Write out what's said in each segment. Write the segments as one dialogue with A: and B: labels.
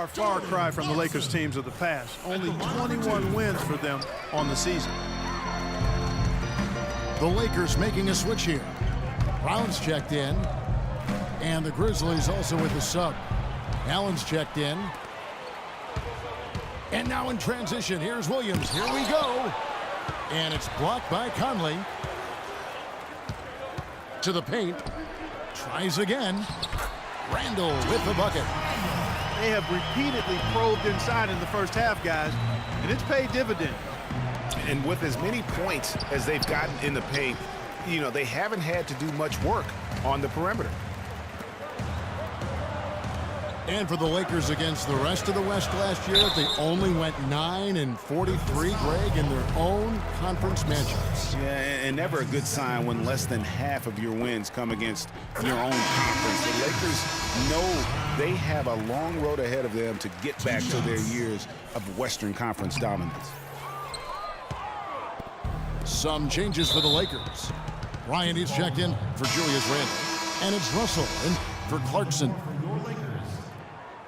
A: far cry from the Lakers teams of the past. Only 21 wins for them on the season.
B: The Lakers making a switch here. Brown's checked in. And the Grizzlies also with the sub. Allen's checked in. And now in transition, here's Williams. Here we go. And it's blocked by Conley. To the paint. Tries again. Randall with the bucket.
A: They have repeatedly probed inside in the first half, guys, and it's paid dividends.
C: And with as many points as they've gotten in the paint, you know, they haven't had to do much work on the perimeter.
B: And for the Lakers against the rest of the West last year, they only went 9-43, Greg, in their own conference matchups.
C: Yeah, and never a good sign when less than half of your wins come against your own conference. The Lakers know they have a long road ahead of them to get back to their years of Western Conference dominance.
B: Some changes for the Lakers. Ryan is checked in for Julius Randle. And it's Russell in for Clarkson.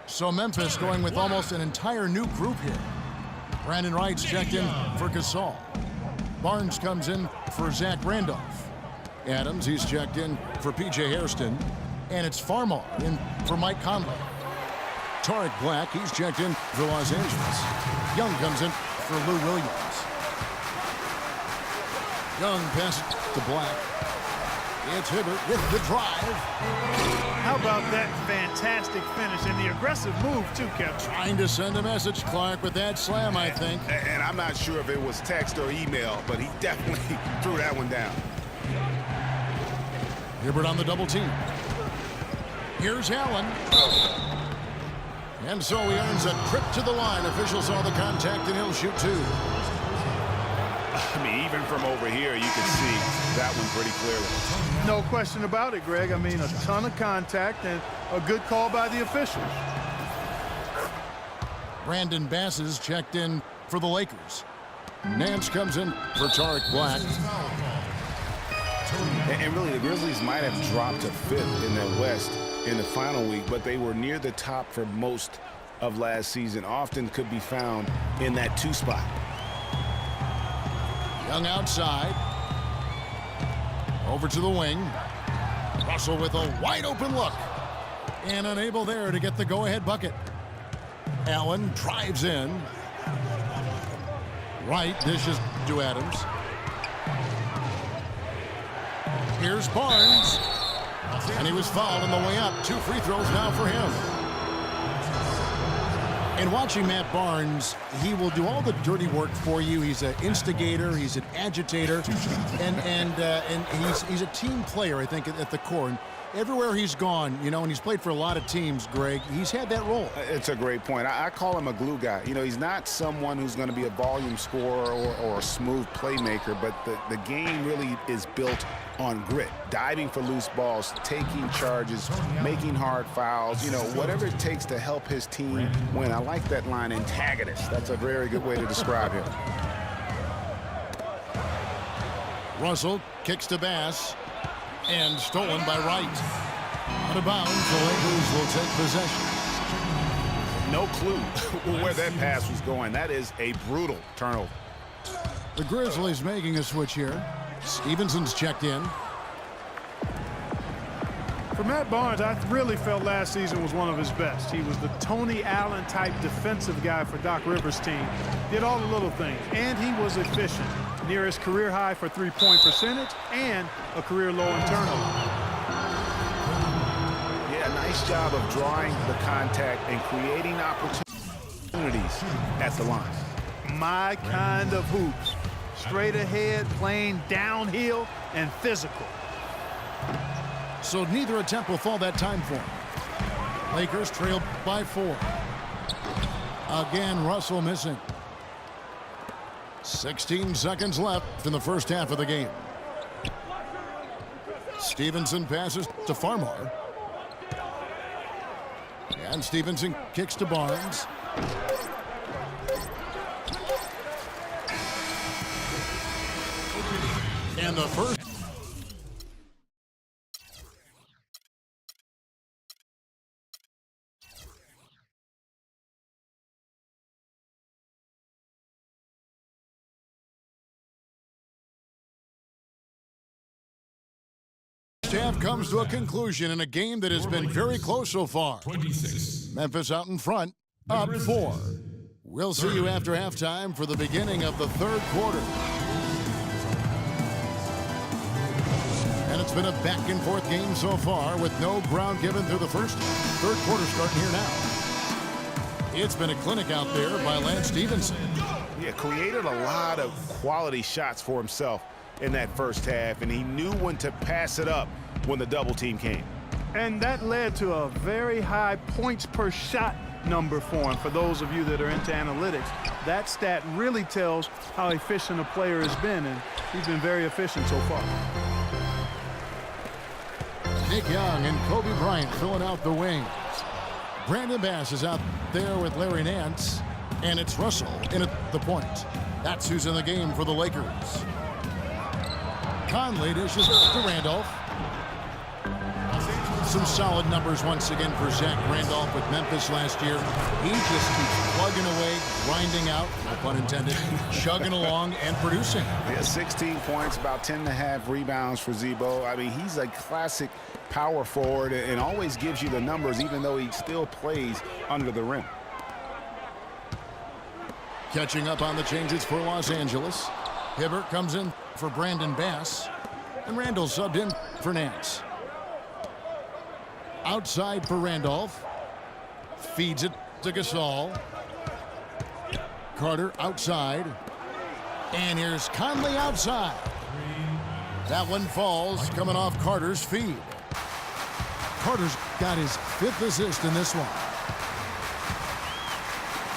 B: So Memphis going with almost an entire new group here. Brandon Wright's checked in for Gasol. Barnes comes in for Zach Randolph. Adams, he's checked in for P.J. Hairston. And it's Farmar in for Mike Conley. Tariq Black, he's checked in for Los Angeles. Young comes in for Lou Williams. Young passes to Black. It's Hibbert with the drive.
A: How about that fantastic finish and the aggressive move, too, Kevin?
B: Trying to send a message, Clark, with that slam, I think.
C: And I'm not sure if it was text or email, but he definitely threw that one down.
B: Hibbert on the double team. Here's Allen. And so he earns a trip to the line. Officials saw the contact, and he'll shoot two.
C: I mean, even from over here, you can see that one pretty clearly.
A: No question about it, Greg. I mean, a ton of contact and a good call by the officials.
B: Brandon Bass is checked in for the Lakers. Nance comes in for Tariq Black.
C: And really, the Grizzlies might have dropped to fifth in the West in the final week, but they were near the top for most of last season. Often could be found in that 2 spot.
B: Young outside. Over to the wing. Russell with a wide open look. And unable there to get the go-ahead bucket. Allen drives in. Wright dishes to Adams. Here's Barnes. And he was fouled on the way up. 2 free throws now for him. And watching Matt Barnes, he will do all the dirty work for you. He's an instigator, he's an agitator, and he's a team player, I think, at the core. And everywhere he's gone, you know, and he's played for a lot of teams, Greg, he's had that role.
C: It's a great point. I call him a glue guy. You know, he's not someone who's going to be a volume scorer or a smooth playmaker, but the game really is built on grit, diving for loose balls, taking charges, making hard fouls, you know, whatever it takes to help his team win. I like that line, antagonist. That's a very good way to describe him.
B: Russell kicks to Bass, and stolen by Wright. Out of bounds, the Lakers will take possession.
C: No clue where that pass was going. That is a brutal turnover.
B: The Grizzlies making a switch here. Stevenson's checked in.
A: For Matt Barnes, I really felt last season was one of his best. He was the Tony Allen type defensive guy for Doc Rivers' team. Did all the little things, and he was efficient. Near his career high for three-point percentage and a career low in turnover.
C: Yeah, nice job of drawing the contact and creating opportunities at the line.
A: My kind of hoops. Straight ahead, playing downhill, and physical.
B: So neither attempt will fall that time for him. Lakers trail by 4. Again, Russell missing. 16 seconds left in the first half of the game. Stevenson passes to Farmar. And Stevenson kicks to Barnes. And the first first half comes to a conclusion in a game that has been very close so far.
D: 26.
B: Memphis out in front, up 4. We'll see you after halftime for the beginning of the third quarter. And it's been a back-and-forth game so far with no ground given through the first half. Third quarter starting here now. It's been a clinic out there by Lance Stevenson.
C: Yeah, created a lot of quality shots for himself in that first half, and he knew when to pass it up when the double team came.
A: And that led to a very high points per shot number for him. For those of you that are into analytics, that stat really tells how efficient a player has been, and he's been very efficient so far.
B: Nick Young and Kobe Bryant filling out the wings. Brandon Bass is out there with Larry Nance, and it's Russell in at the point. That's who's in the game for the Lakers. Conley dishes to Randolph. Some solid numbers once again for Zach Randolph with Memphis last year. He just keeps plugging away, grinding out, no pun intended, chugging along and producing.
C: Yeah, 16 points, about 10.5 rebounds for Z-Bo. I mean, he's a classic power forward and always gives you the numbers, even though he still plays under the rim.
B: Catching up on the changes for Los Angeles. Hibbert comes in for Brandon Bass, and Randall subbed in for Nance. Outside for Randolph. Feeds it to Gasol. Carter outside. And here's Conley outside. That one falls, coming off Carter's feed. Carter's got his 5th assist in this one.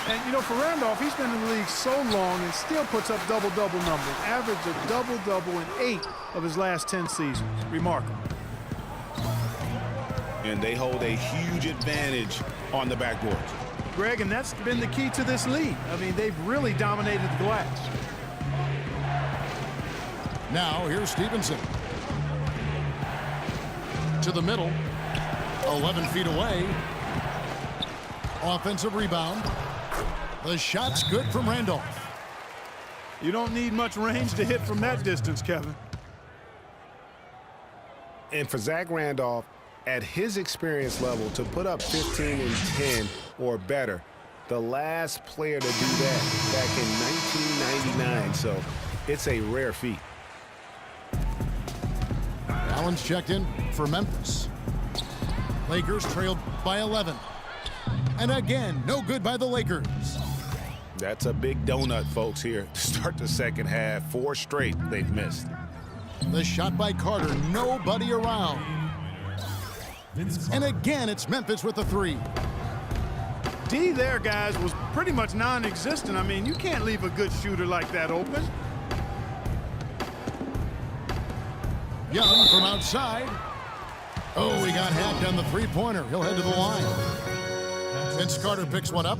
A: And, you know, for Randolph, he's been in the league so long and still puts up double-double numbers. Average a double-double in 8 of his last 10 seasons. Remarkable.
C: And they hold a huge advantage on the backboard.
A: Greg, and that's been the key to this lead. I mean, they've really dominated the glass.
B: Now, here's Stevenson. To the middle. 11 feet away. Offensive rebound. The shot's good from Randolph.
A: You don't need much range to hit from that distance, Kevin.
C: And for Zach Randolph, at his experience level, to put up 15 and 10 or better, the last player to do that back in 1999. So it's a rare feat.
B: Allen's checked in for Memphis. Lakers trailed by 11. And again, no good by the Lakers.
C: That's a big donut, folks, here to start the second half. 4 straight they've missed.
B: The shot by Carter, nobody around. And again, it's Memphis with the 3.
A: D there, guys, was pretty much non-existent. I mean, you can't leave a good shooter like that open.
B: Young from outside. Oh, he got hacked on the 3-pointer. He'll head to the line. Vince Carter picks one up.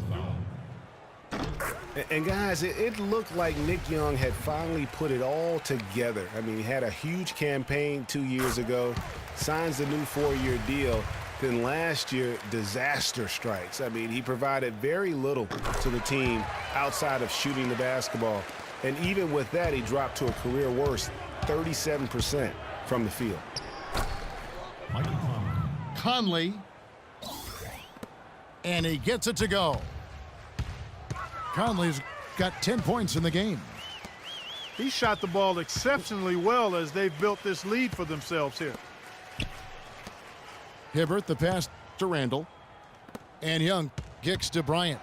C: And guys, it looked like Nick Young had finally put it all together. I mean, he had a huge campaign 2 years ago, signs the new 4-year deal. Then last year, disaster strikes. I mean, he provided very little to the team outside of shooting the basketball. And even with that, he dropped to a career worst, 37% from the field.
B: Conley. And he gets it to go. Conley's got 10 points in the game.
A: He shot the ball exceptionally well as they've built this lead for themselves here.
B: Hibbert, the pass to Randall. And Young kicks to Bryant.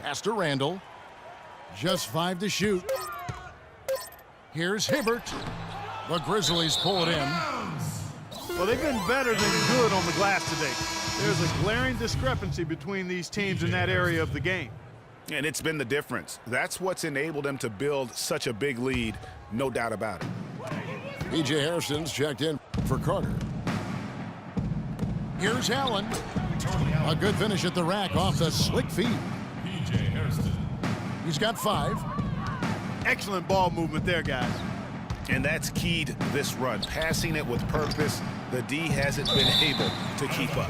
B: Pass to Randall. Just 5 to shoot. Here's Hibbert. The Grizzlies pull it in.
A: Well, they've been better than good on the glass today. There's a glaring discrepancy between these teams in that area of the game.
C: And it's been the difference. That's what's enabled them to build such a big lead, no doubt about it.
B: P.J. Harrison's checked in for Carter. Here's Allen. A good finish at the rack off the slick feed.
D: P.J. Harrison.
B: He's got 5.
A: Excellent ball movement there, guys.
C: And that's keyed this run. Passing it with purpose, the D hasn't been able to keep up.